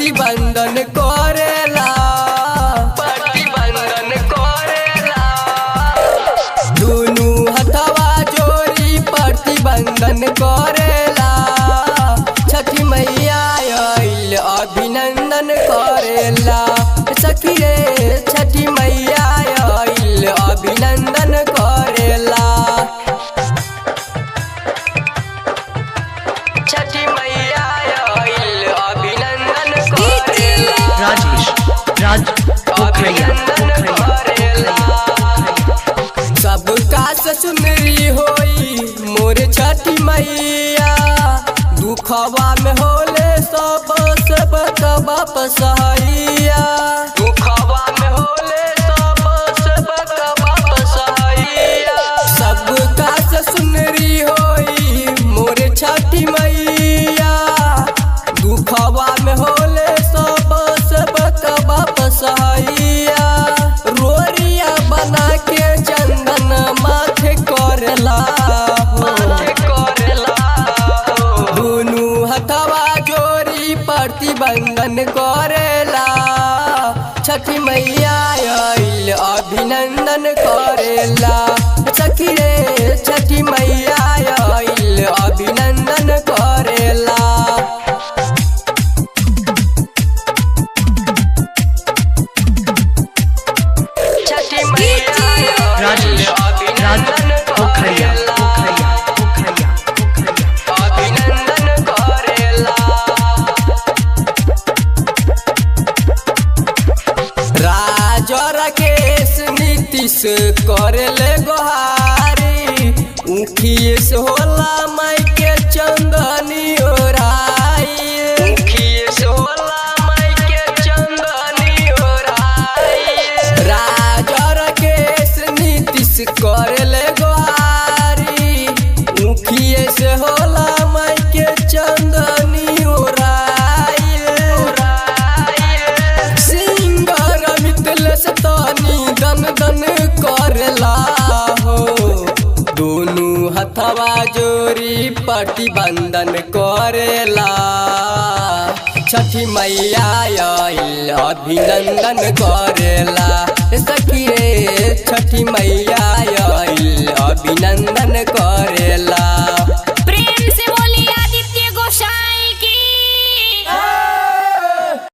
प्रतिबंधन करेला, प्रतिबंधन करेला। दोनों हथवा जोड़ी प्रतिबंधन करेला, छठी मैया आइल अभिनंदन करेला। सखी रे छठी मैया आइल अभिनंदन करेला। छठी मैया आइल अभिनंदन करेला। राजेश राज पोखरिया पोखरिया। सबका सुनरी होई मोरे छठी मैया, दुखवा में होले सब वापस हैया। दुखवा में होले सब वापस हैया। सबका सुनरी होई मोरे छठी मैया, दुखवा में होले सब वापस हैया। रोरिया बना के चंदन माथे करेला, दोनों हथवा जोड़ी प्रतिबंधन करेला। छठी मैया आइल अभिनंदन करेला। सखी रे छठी मैया आइल अभिनंदन करेला। छठी मैया राजेश राज पोखरिया पोखरिया पोखरिया पोखरिया। अभिनंदन करेला। राजा राकेश नीतीश करेले गोहारी, उखिए से होला माई के चंदनी ओराई। उखिए से होला माई के चंदनी ओराई। राजा राकेश नीतीश करेले गोहारी, उखिए से होला माई के चंदनी ओराई। सिंगर मितलेश तनी दन दन करेला हो, दोनों हथवा जोड़ी प्रतिबंधन करेला। छठी मैया आइल अभिनंदन करेला। सखी रे छठी मैया आइल अभिनंदन करेला।